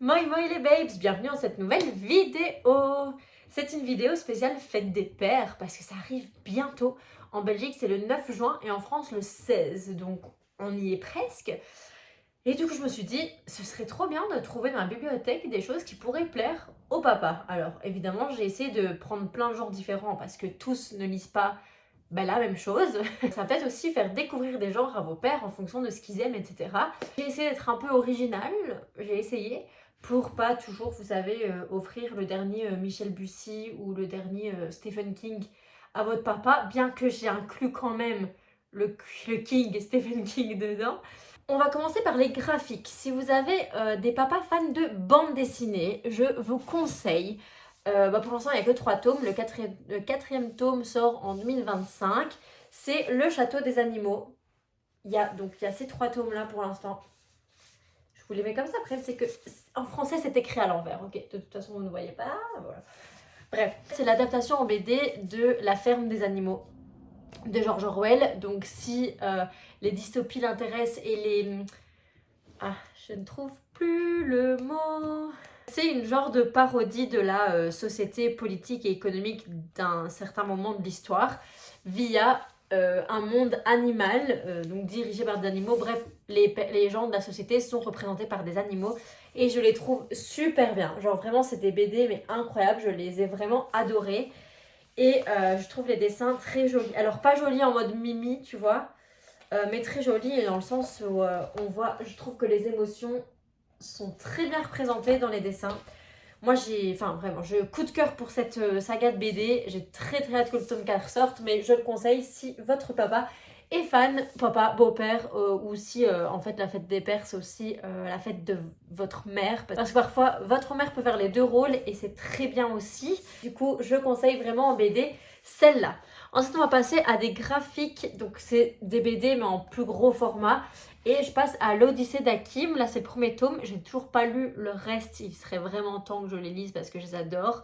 Moi les babes, bienvenue dans cette nouvelle vidéo. C'est une vidéo spéciale fête des pères parce que ça arrive bientôt. En Belgique c'est le 9 juin et en France le 16, donc on y est presque. Et du coup je me suis dit, ce serait trop bien de trouver dans la bibliothèque des choses qui pourraient plaire au papa. Alors évidemment j'ai essayé de prendre plein de genres différents parce que tous ne lisent pas la même chose. Ça va peut-être aussi faire découvrir des genres à vos pères en fonction de ce qu'ils aiment, etc. J'ai essayé d'être un peu originale, j'ai essayé pour pas toujours, vous savez, offrir le dernier Michel Bussy ou le dernier Stephen King à votre papa, bien que j'ai inclus quand même le King, Stephen King dedans. On va commencer par les graphiques. Si vous avez des papas fans de bande dessinée, je vous conseille. Pour l'instant, il n'y a que 3 tomes. Le quatrième tome sort en 2025. C'est Le Château des Animaux. Il y a ces 3 tomes-là pour l'instant. Je vous les mets comme ça. Après, c'est que en français, c'est écrit à l'envers. Ok, de toute façon, vous ne voyez pas. Voilà. Bref, c'est l'adaptation en BD de La ferme des animaux de George Orwell. Donc, si les dystopies l'intéressent et les... Ah, je ne trouve plus le mot. C'est une genre de parodie de la société politique et économique d'un certain moment de l'histoire via un monde animal, donc dirigé par des animaux. Bref, les gens de la société sont représentés par des animaux et je les trouve super bien. Genre vraiment, c'est des BD mais incroyables, je les ai vraiment adorés. Et je trouve les dessins très jolis. Alors pas jolis en mode mimi, tu vois, mais très jolis dans le sens où on voit, je trouve que les émotions sont très bien représentées dans les dessins. Moi vraiment, je coup de cœur pour cette saga de BD. J'ai très hâte que le tome 4 sorte, mais je le conseille si votre papa est fan, papa, beau-père, ou si en fait la fête des pères c'est aussi la fête de votre mère. Parce que parfois votre mère peut faire les deux rôles et c'est très bien aussi. Du coup, je conseille vraiment en BD celle-là. Ensuite, on va passer à des graphiques. Donc, c'est des BD mais en plus gros format. Et je passe à l'Odyssée d'Hakim. Là, c'est le premier tome. J'ai toujours pas lu le reste. Il serait vraiment temps que je les lise parce que je les adore.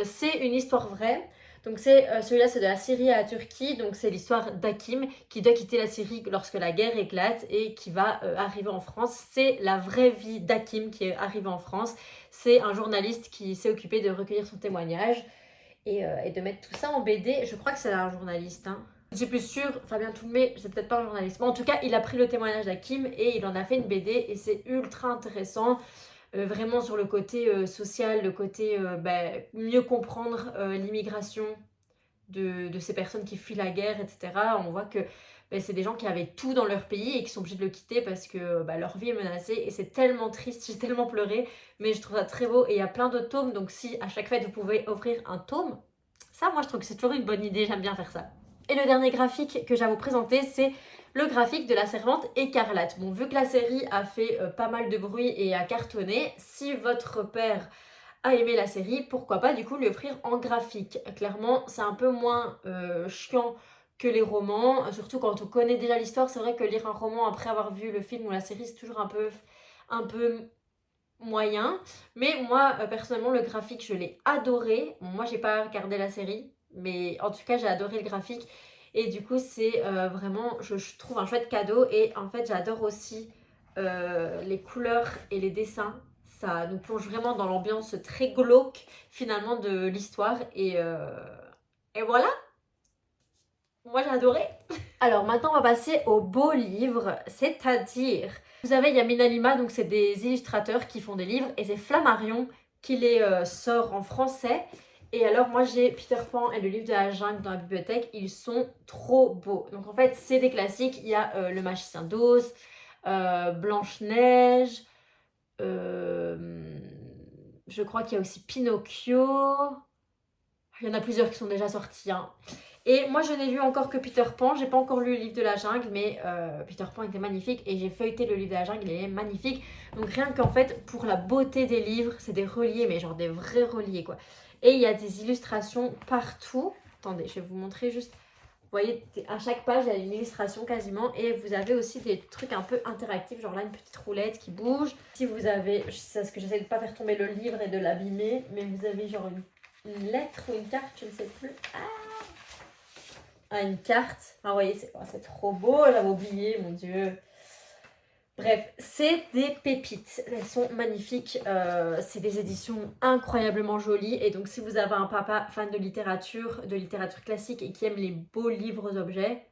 C'est une histoire vraie. Donc, celui-là, c'est de la Syrie à la Turquie. Donc, c'est l'histoire d'Hakim qui doit quitter la Syrie lorsque la guerre éclate et qui va arriver en France. C'est la vraie vie d'Hakim qui est arrivé en France. C'est un journaliste qui s'est occupé de recueillir son témoignage et de mettre tout ça en BD. Je crois que c'est un journaliste. Hein. Je suis plus sûre, Fabien Toulmé, c'est peut-être pas un journaliste. Mais en tout cas, il a pris le témoignage d'Hakim et il en a fait une BD et c'est ultra intéressant. Vraiment sur le côté social, le côté mieux comprendre l'immigration de ces personnes qui fuient la guerre, etc. On voit que c'est des gens qui avaient tout dans leur pays et qui sont obligés de le quitter parce que leur vie est menacée et c'est tellement triste, j'ai tellement pleuré, mais je trouve ça très beau et il y a plein d'autres tomes, donc si à chaque fête vous pouvez offrir un tome, ça moi je trouve que c'est toujours une bonne idée, j'aime bien faire ça. Et le dernier graphique que j'ai à vous présenter, c'est le graphique de La Servante écarlate. Bon, vu que la série a fait pas mal de bruit et a cartonné, si votre père a aimé la série, pourquoi pas du coup lui offrir en graphique. Clairement, c'est un peu moins chiant que les romans, surtout quand on connaît déjà l'histoire. C'est vrai que lire un roman après avoir vu le film ou la série, c'est toujours un peu moyen. Mais moi, personnellement, le graphique, je l'ai adoré. Bon, moi, j'ai pas regardé la série, mais en tout cas, j'ai adoré le graphique. Et du coup, c'est vraiment, je trouve un chouette cadeau. Et en fait, j'adore aussi les couleurs et les dessins. Ça nous plonge vraiment dans l'ambiance très glauque, finalement, de l'histoire. Et voilà, moi j'ai adoré. Alors maintenant on va passer aux beaux livres, c'est-à-dire, vous avez Yamina Lima, donc c'est des illustrateurs qui font des livres, et c'est Flammarion qui les sort en français. Et alors moi j'ai Peter Pan et le livre de la jungle dans la bibliothèque, ils sont trop beaux. Donc en fait c'est des classiques, il y a Le Magicien d'Oz, Blanche-Neige, je crois qu'il y a aussi Pinocchio, il y en a plusieurs qui sont déjà sortis, hein. Et moi, je n'ai lu encore que Peter Pan. J'ai pas encore lu le livre de la jungle, mais Peter Pan était magnifique et j'ai feuilleté le livre de la jungle, il est magnifique. Donc rien qu'en fait, pour la beauté des livres, c'est des reliés, mais genre des vrais reliés, quoi. Et il y a des illustrations partout. Attendez, je vais vous montrer juste. Vous voyez, à chaque page, il y a une illustration quasiment. Et vous avez aussi des trucs un peu interactifs, genre là, une petite roulette qui bouge. Si vous avez, c'est ce que j'essaie de pas faire tomber le livre et de l'abîmer, mais vous avez genre une lettre ou une carte, je ne sais plus. Ah, une carte. Ah, vous voyez, c'est trop beau, j'avais oublié, mon Dieu. Bref, c'est des pépites, elles sont magnifiques, c'est des éditions incroyablement jolies et donc si vous avez un papa fan de littérature classique et qui aime les beaux livres objets,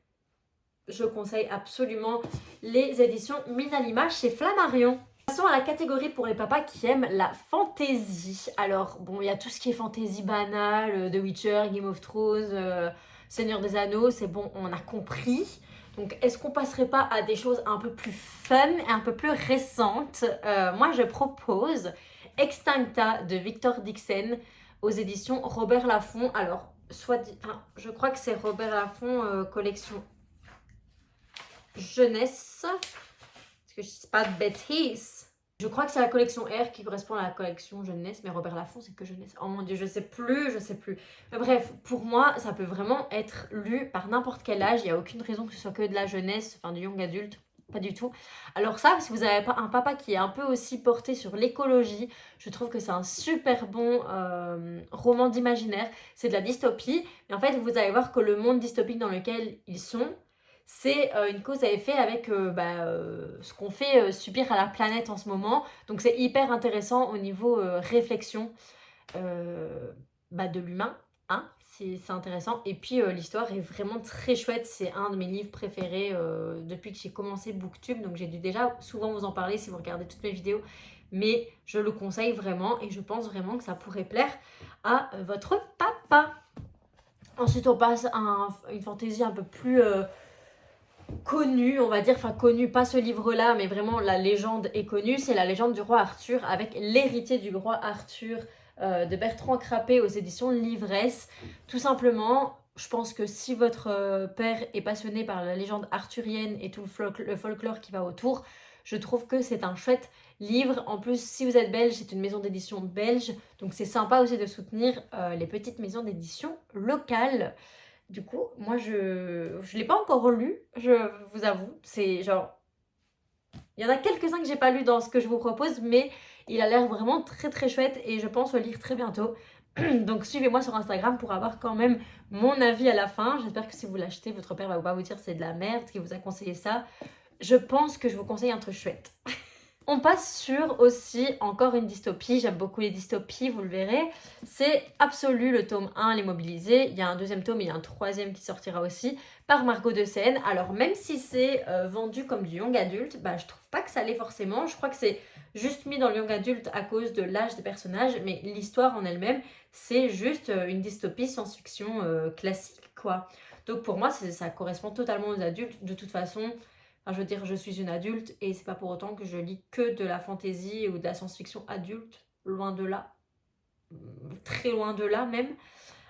je conseille absolument les éditions Minalima chez Flammarion. Passons à la catégorie pour les papas qui aiment la fantasy. Alors bon, il y a tout ce qui est fantasy banal, The Witcher, Game of Thrones, Seigneur des Anneaux, c'est bon, on a compris. Donc, est-ce qu'on passerait pas à des choses un peu plus fun et un peu plus récentes? Moi, je propose Extincta de Victor Dixon aux éditions Robert Laffont. Alors, je crois que c'est Robert Laffont collection jeunesse. Parce que je ne dis pas de bêtises. Je crois que c'est la collection R qui correspond à la collection jeunesse, mais Robert Laffont, c'est que jeunesse. Oh mon dieu, je sais plus. Mais bref, pour moi, ça peut vraiment être lu par n'importe quel âge. Il n'y a aucune raison que ce soit que de la jeunesse, enfin du young adulte, pas du tout. Alors ça, si vous avez un papa qui est un peu aussi porté sur l'écologie, je trouve que c'est un super bon roman d'imaginaire. C'est de la dystopie, mais en fait, vous allez voir que le monde dystopique dans lequel ils sont, c'est une cause à effet avec ce qu'on fait subir à la planète en ce moment. Donc c'est hyper intéressant au niveau réflexion de l'humain. Hein, c'est intéressant. Et puis l'histoire est vraiment très chouette. C'est un de mes livres préférés depuis que j'ai commencé Booktube. Donc j'ai dû déjà souvent vous en parler si vous regardez toutes mes vidéos. Mais je le conseille vraiment et je pense vraiment que ça pourrait plaire à votre papa. Ensuite on passe à une fantaisie un peu plus... connue, on va dire, enfin connue, pas ce livre-là, mais vraiment la légende est connue, c'est la légende du roi Arthur avec l'héritier du roi Arthur de Bertrand Crapé aux éditions L'Ivresse. Tout simplement, je pense que si votre père est passionné par la légende arthurienne et tout le folklore qui va autour, je trouve que c'est un chouette livre. En plus, si vous êtes belge, c'est une maison d'édition belge, donc c'est sympa aussi de soutenir les petites maisons d'édition locales. Du coup, moi, je l'ai pas encore lu, je vous avoue. C'est genre... Il y en a quelques-uns que j'ai pas lu dans ce que je vous propose, mais il a l'air vraiment très très chouette et je pense le lire très bientôt. Donc suivez-moi sur Instagram pour avoir quand même mon avis à la fin. J'espère que si vous l'achetez, votre père va pas vous dire c'est de la merde, qu'il vous a conseillé ça. Je pense que je vous conseille un truc chouette. On passe sur aussi encore une dystopie, j'aime beaucoup les dystopies, vous le verrez. C'est Absolu, le tome 1, Les Mobilisés. Il y a un deuxième tome et il y a un troisième qui sortira aussi par Margot de Seine. Alors même si c'est vendu comme du young adulte, je trouve pas que ça l'est forcément. Je crois que c'est juste mis dans le young adulte à cause de l'âge des personnages, mais l'histoire en elle-même, c'est juste une dystopie science-fiction classique, quoi. Donc pour moi, ça correspond totalement aux adultes. De toute façon... Enfin, je veux dire, je suis une adulte et c'est pas pour autant que je lis que de la fantasy ou de la science-fiction adulte. Loin de là. Très loin de là même.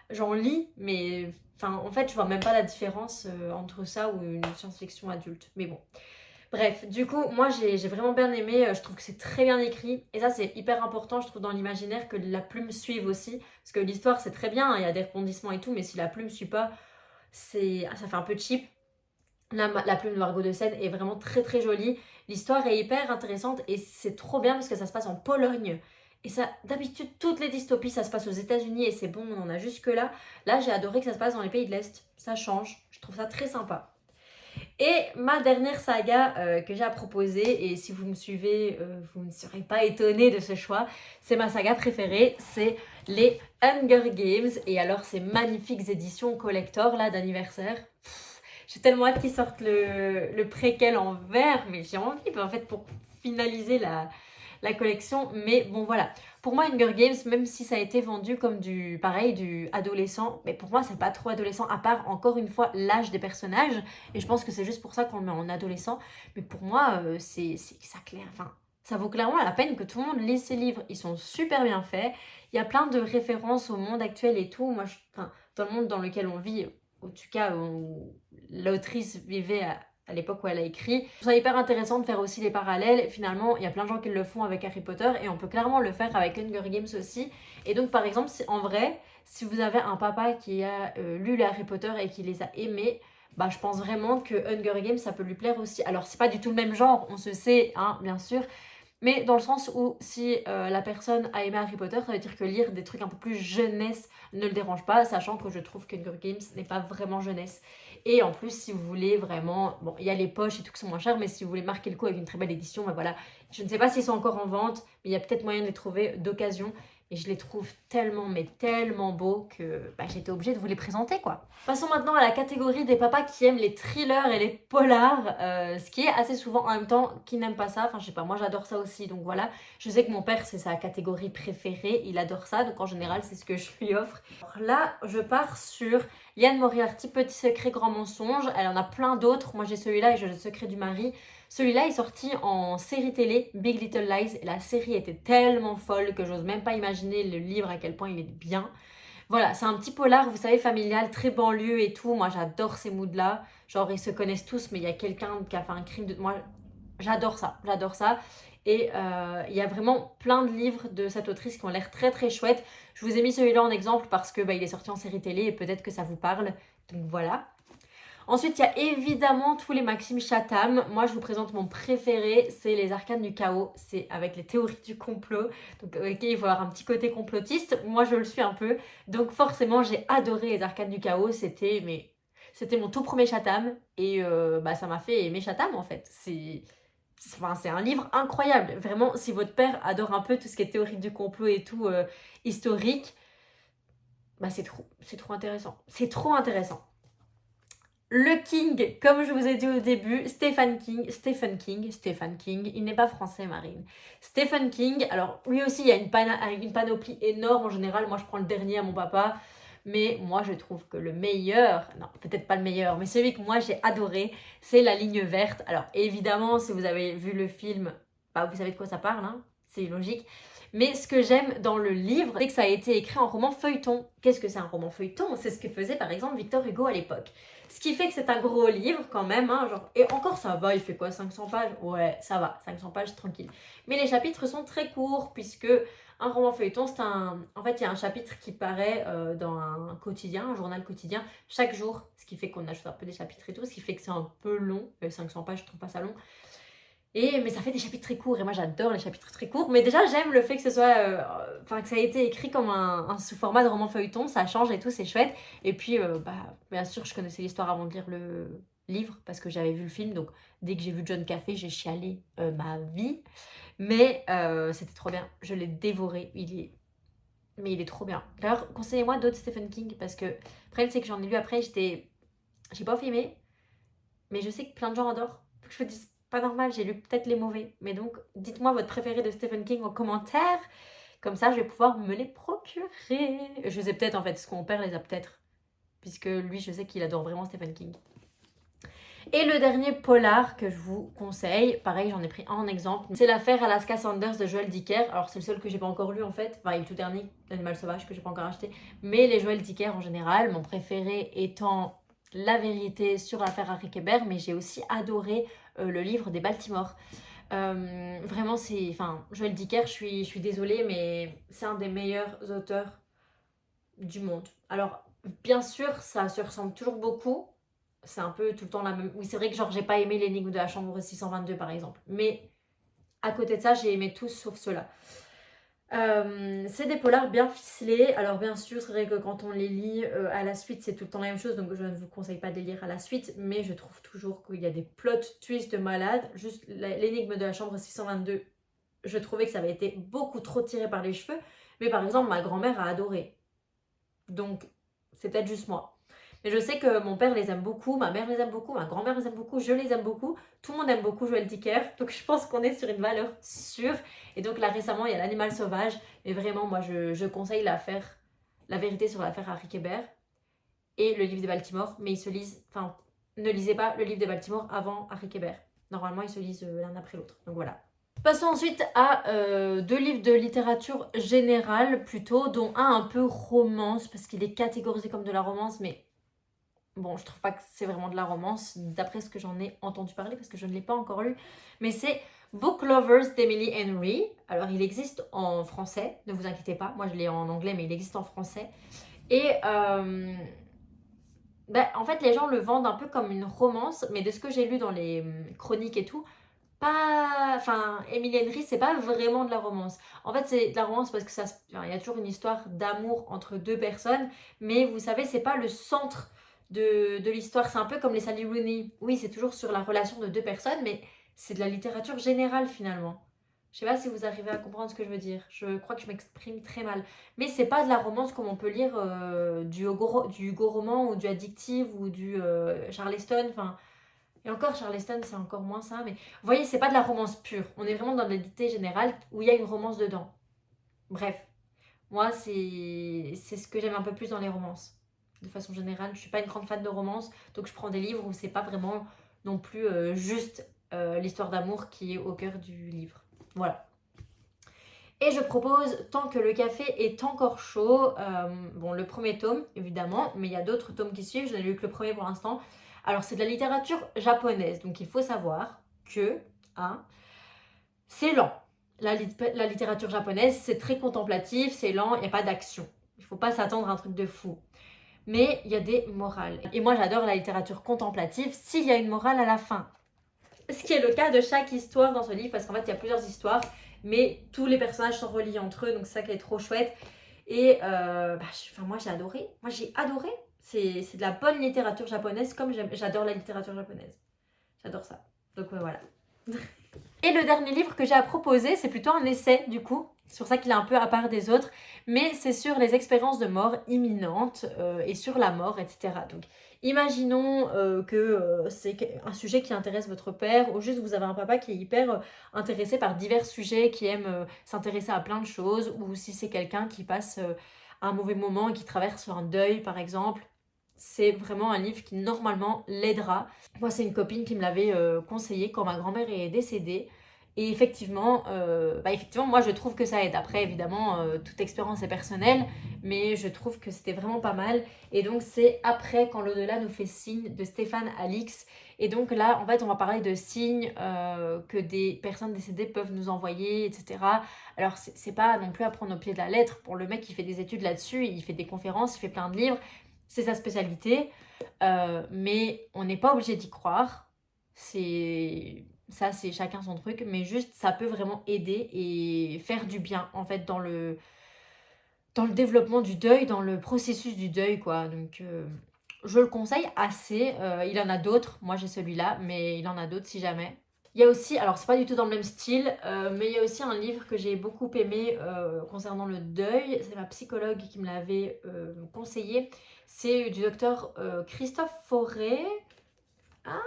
J'en lis, mais en fait, je vois même pas la différence entre ça ou une science-fiction adulte. Mais bon. Bref, du coup, moi j'ai vraiment bien aimé. Je trouve que c'est très bien écrit. Et ça, c'est hyper important, je trouve, dans l'imaginaire que la plume suive aussi. Parce que l'histoire, c'est très bien, il y a des rebondissements et tout, mais si la plume suit pas, ça fait un peu cheap. La plume de Margot de Seine est vraiment très très jolie. L'histoire est hyper intéressante et c'est trop bien parce que ça se passe en Pologne. Et ça, d'habitude, toutes les dystopies, ça se passe aux États-Unis et c'est bon, on en a jusque là. Là, j'ai adoré que ça se passe dans les pays de l'Est. Ça change. Je trouve ça très sympa. Et ma dernière saga que j'ai à proposer, et si vous me suivez, vous ne serez pas étonnés de ce choix, c'est ma saga préférée, c'est les Hunger Games. Et alors, ces magnifiques éditions collector là d'anniversaire. J'ai tellement hâte qu'ils sortent le préquel en vert, mais j'ai envie en fait pour finaliser la collection. Mais bon voilà, pour moi Hunger Games, même si ça a été vendu comme du adolescent, mais pour moi c'est pas trop adolescent, à part encore une fois l'âge des personnages. Et je pense que c'est juste pour ça qu'on le met en adolescent. Mais pour moi ça vaut clairement la peine que tout le monde lise ces livres. Ils sont super bien faits. Il y a plein de références au monde actuel et tout. Moi, dans le monde dans lequel on vit, en tout cas où l'autrice vivait à l'époque où elle a écrit. Je trouve ça hyper intéressant de faire aussi les parallèles. Finalement, il y a plein de gens qui le font avec Harry Potter et on peut clairement le faire avec Hunger Games aussi. Et donc, par exemple, en vrai, si vous avez un papa qui a lu les Harry Potter et qui les a aimés, je pense vraiment que Hunger Games, ça peut lui plaire aussi. Alors, c'est pas du tout le même genre, on se sait, hein, bien sûr. Mais dans le sens où si la personne a aimé Harry Potter, ça veut dire que lire des trucs un peu plus jeunesse ne le dérange pas, sachant que je trouve que Hunger Games n'est pas vraiment jeunesse. Et en plus, si vous voulez vraiment... Bon, il y a les poches et tout qui sont moins chères, mais si vous voulez marquer le coup avec une très belle édition, ben voilà. Je ne sais pas s'ils sont encore en vente, mais il y a peut-être moyen de les trouver d'occasion. Et je les trouve tellement, mais tellement beaux que bah, j'étais obligée de vous les présenter, quoi. Passons maintenant à la catégorie des papas qui aiment les thrillers et les polars, ce qui est assez souvent en même temps qui n'aiment pas ça. Enfin, je sais pas, moi j'adore ça aussi, donc voilà. Je sais que mon père, c'est sa catégorie préférée, il adore ça, donc en général, c'est ce que je lui offre. Alors là, je pars sur Liane Moriarty, Petit secret, grand mensonge. Elle en a plein d'autres. Moi, j'ai celui-là et j'ai Le secret du mari. Celui-là est sorti en série télé, Big Little Lies, et la série était tellement folle que j'ose même pas imaginer le livre à quel point il est bien. Voilà, c'est un petit polar, vous savez, familial, très banlieue et tout. Moi, j'adore ces moods-là. Genre, ils se connaissent tous, mais il y a quelqu'un qui a fait un crime de... Moi, j'adore ça, j'adore ça. Et il y a vraiment plein de livres de cette autrice qui ont l'air très très chouettes. Je vous ai mis celui-là en exemple parce que bah, il est sorti en série télé et peut-être que ça vous parle. Donc voilà. Ensuite, il y a évidemment tous les Maxime Chatham. Moi, je vous présente mon préféré, c'est Les Arcanes du Chaos. C'est avec les théories du complot. Donc, ok, il faut avoir un petit côté complotiste. Moi, je le suis un peu. Donc, forcément, j'ai adoré Les Arcanes du Chaos. C'était mon tout premier Chatham. Et bah, ça m'a fait aimer Chatham, en fait. C'est un livre incroyable. Vraiment, si votre père adore un peu tout ce qui est théorie du complot et tout historique, bah, c'est trop intéressant. C'est trop intéressant. Le King, comme je vous ai dit au début, Stephen King, il n'est pas français, Marine. Stephen King, alors lui aussi, il y a une panoplie énorme en général. Moi, je prends le dernier à mon papa. Mais moi, je trouve que le meilleur, non, peut-être pas le meilleur, mais celui que moi j'ai adoré, c'est La Ligne verte. Alors, évidemment, si vous avez vu le film, bah, vous savez de quoi ça parle, hein, c'est logique. Mais ce que j'aime dans le livre, c'est que ça a été écrit en roman feuilleton. Qu'est-ce que c'est un roman feuilleton? C'est ce que faisait par exemple Victor Hugo à l'époque. Ce qui fait que c'est un gros livre quand même, hein, genre, et encore ça va, il fait quoi, 500 pages? Ouais, ça va, 500 pages, tranquille. Mais les chapitres sont très courts, puisque un roman feuilleton, c'est un... En fait, il y a un chapitre qui paraît dans un quotidien, un journal quotidien, chaque jour, ce qui fait qu'on ajoute un peu des chapitres et tout, ce qui fait que c'est un peu long, 500 pages, je trouve pas ça long. Mais ça fait des chapitres très courts, et moi j'adore les chapitres très courts. Mais déjà, j'aime le fait que ce soit... Enfin, que ça a été écrit comme un sous format de roman feuilleton, ça change et tout, c'est chouette. Et puis, bah, bien sûr, je connaissais l'histoire avant de lire le livre, parce que j'avais vu le film, donc dès que j'ai vu John Café, j'ai chialé ma vie. Mais c'était trop bien, je l'ai dévoré, mais il est trop bien. D'ailleurs, conseillez-moi d'autres Stephen King, parce que le problème c'est que j'en ai lu après, j'ai pas aimé, mais je sais que plein de gens adorent. Faut que je me dise, pas normal, j'ai lu peut-être les mauvais. Mais donc, dites-moi votre préféré de Stephen King en commentaire. Comme ça, je vais pouvoir me les procurer. Je sais peut-être en fait, ce qu'on perd les a peut-être. Puisque lui, je sais qu'il adore vraiment Stephen King. Et le dernier polar que je vous conseille, pareil, j'en ai pris un en exemple, c'est l'affaire Alaska Sanders de Joël Dicker. Alors, c'est le seul que j'ai pas encore lu en fait. Enfin, il est le tout dernier, L'Animal Sauvage, que j'ai pas encore acheté. Mais les Joël Dicker en général, mon préféré étant La vérité sur l'affaire Harry Kéber, mais j'ai aussi adoré le livre des Baltimore. Vraiment, c'est. Enfin, Joël Dicker, je suis désolée, mais c'est un des meilleurs auteurs du monde. Alors, bien sûr, ça se ressemble toujours beaucoup. C'est un peu tout le temps la même. Oui, c'est vrai que genre, j'ai pas aimé l'énigme de la chambre 622 par exemple. Mais à côté de ça, j'ai aimé tous sauf ceux-là. C'est des polars bien ficelés. Alors bien sûr, c'est vrai que quand on les lit à la suite, c'est tout le temps la même chose, donc je ne vous conseille pas de les lire à la suite, mais je trouve toujours qu'il y a des plot twists de malade. Juste l'énigme de la chambre 622, je trouvais que ça avait été beaucoup trop tiré par les cheveux, mais par exemple, ma grand-mère a adoré. Donc, c'est peut-être juste moi. Mais je sais que mon père les aime beaucoup, ma mère les aime beaucoup, ma grand-mère les aime beaucoup, je les aime beaucoup. Tout le monde aime beaucoup Joël Dicker. Donc je pense qu'on est sur une valeur sûre. Et donc là récemment, il y a L'Animal Sauvage. Mais vraiment, moi, je conseille l'affaire, La vérité sur l'affaire Harry Kéber et le livre des Baltimore. Mais ils se lisent, enfin, ne lisez pas le livre des Baltimore avant Harry Kéber. Normalement, ils se lisent l'un après l'autre. Donc voilà. Passons ensuite à deux livres de littérature générale plutôt, dont un peu romance, parce qu'il est catégorisé comme de la romance, mais bon, je trouve pas que c'est vraiment de la romance, d'après ce que j'en ai entendu parler, parce que je ne l'ai pas encore lu, mais c'est Book Lovers d'Emily Henry. Alors, il existe en français, ne vous inquiétez pas, moi je l'ai en anglais, mais il existe en français. Et en fait, les gens le vendent un peu comme une romance, mais de ce que j'ai lu dans les chroniques et tout, pas... Enfin, Emily Henry, c'est pas vraiment de la romance. En fait, c'est de la romance parce que ça, enfin, il y a toujours une histoire d'amour entre deux personnes, mais vous savez, c'est pas le centre de l'histoire. C'est un peu comme les Sally Rooney. Oui, c'est toujours sur la relation de deux personnes, mais c'est de la littérature générale finalement. Je sais pas si vous arrivez à comprendre ce que je veux dire. Je crois que je m'exprime très mal. Mais c'est pas de la romance comme on peut lire du Hugo roman ou du Addictive ou du Charleston. Enfin, et encore, Charleston, c'est encore moins ça. Mais vous voyez, c'est pas de la romance pure. On est vraiment dans l'idée générale où il y a une romance dedans. Bref, moi, c'est ce que j'aime un peu plus dans les romances. De façon générale, je suis pas une grande fan de romance. Donc, je prends des livres où c'est pas vraiment non plus juste l'histoire d'amour qui est au cœur du livre. Voilà. Et je propose Tant que le café est encore chaud. Bon, le premier tome, évidemment, mais il y a d'autres tomes qui suivent. Je n'ai lu que le premier pour l'instant. Alors, c'est de la littérature japonaise, donc il faut savoir que c'est lent. La littérature japonaise, c'est très contemplatif, c'est lent, il n'y a pas d'action. Il ne faut pas s'attendre à un truc de fou. Mais il y a des morales. Et moi, j'adore la littérature contemplative s'il y a une morale à la fin. Ce qui est le cas de chaque histoire dans ce livre, parce qu'en fait, il y a plusieurs histoires, mais tous les personnages sont reliés entre eux, donc c'est ça qui est trop chouette. Et moi, j'ai adoré. Moi, j'ai adoré. C'est de la bonne littérature japonaise, comme j'adore la littérature japonaise. J'adore ça. Donc, voilà. Et le dernier livre que j'ai à proposer, c'est plutôt un essai, du coup. C'est pour ça qu'il est un peu à part des autres. Mais c'est sur les expériences de mort imminentes et sur la mort, etc. Donc, imaginons que c'est un sujet qui intéresse votre père, ou juste vous avez un papa qui est hyper intéressé par divers sujets, qui aime s'intéresser à plein de choses, ou si c'est quelqu'un qui passe un mauvais moment et qui traverse un deuil, par exemple. C'est vraiment un livre qui normalement l'aidera. Moi, c'est une copine qui me l'avait conseillé quand ma grand-mère est décédée. Et effectivement, moi je trouve que ça aide. Après, évidemment, toute expérience est personnelle, mais je trouve que c'était vraiment pas mal. Et donc, c'est Après quand l'au-delà nous fait signe de Stéphane Alix. Et donc là, en fait, on va parler de signes que des personnes décédées peuvent nous envoyer, etc. Alors, c'est pas non plus à prendre au pied de la lettre. Pour le mec qui fait des études là-dessus, il fait des conférences, il fait plein de livres. C'est sa spécialité, mais on n'est pas obligé d'y croire. Ça, c'est chacun son truc, mais juste ça peut vraiment aider et faire du bien en fait dans le développement du deuil, dans le processus du deuil, quoi. Donc je le conseille assez. Il en a d'autres, moi j'ai celui-là, mais il en a d'autres si jamais. Il y a aussi, alors c'est pas du tout dans le même style, mais il y a aussi un livre que j'ai beaucoup aimé concernant le deuil. C'est ma psychologue qui me l'avait conseillé. C'est du docteur Christophe Fauré. Ah,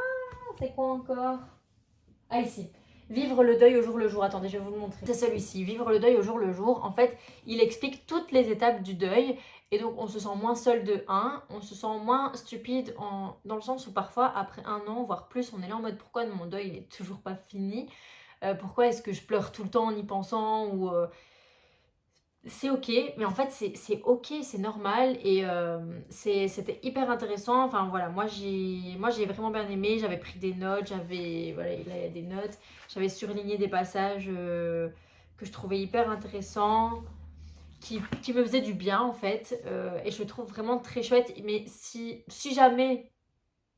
c'est quoi encore? Ah, ici. Vivre le deuil au jour le jour. Attendez, je vais vous le montrer. C'est celui-ci. Vivre le deuil au jour le jour. En fait, il explique toutes les étapes du deuil. Et donc, on se sent moins seul de 1. On se sent moins stupide dans le sens où parfois, après 1 an, voire plus, on est là en mode pourquoi mon deuil il est toujours pas fini? Pourquoi est-ce que je pleure tout le temps en y pensant? Ou c'est ok, mais en fait c'est ok, c'est normal et c'était hyper intéressant. Enfin voilà, moi j'ai vraiment bien aimé, j'avais pris des notes, voilà, il y a des notes, j'avais surligné des passages que je trouvais hyper intéressants, qui me faisaient du bien en fait, et je le trouve vraiment très chouette. Mais si jamais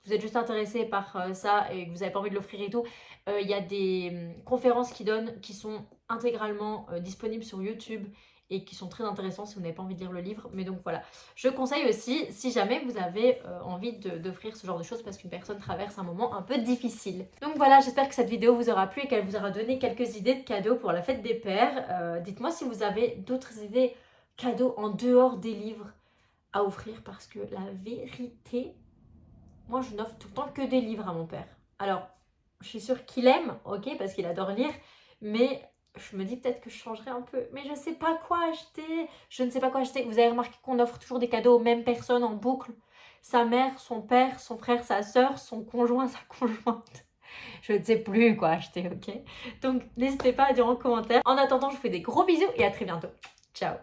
vous êtes juste intéressé par ça et que vous n'avez pas envie de l'offrir et tout, il y a des conférences qui sont intégralement disponibles sur YouTube et qui sont très intéressantes si vous n'avez pas envie de lire le livre. Mais donc voilà, je conseille aussi si jamais vous avez envie d'offrir ce genre de choses parce qu'une personne traverse un moment un peu difficile. Donc voilà, j'espère que cette vidéo vous aura plu et qu'elle vous aura donné quelques idées de cadeaux pour la fête des pères. Dites-moi si vous avez d'autres idées cadeaux en dehors des livres à offrir parce que la vérité... Moi, je n'offre tout le temps que des livres à mon père. Alors, je suis sûre qu'il aime, ok, parce qu'il adore lire, mais je me dis peut-être que je changerai un peu. Mais je ne sais pas quoi acheter. Je ne sais pas quoi acheter. Vous avez remarqué qu'on offre toujours des cadeaux aux mêmes personnes en boucle. Sa mère, son père, son frère, sa soeur, son conjoint, sa conjointe. Je ne sais plus quoi acheter, ok? Donc, n'hésitez pas à dire en commentaire. En attendant, je vous fais des gros bisous et à très bientôt. Ciao!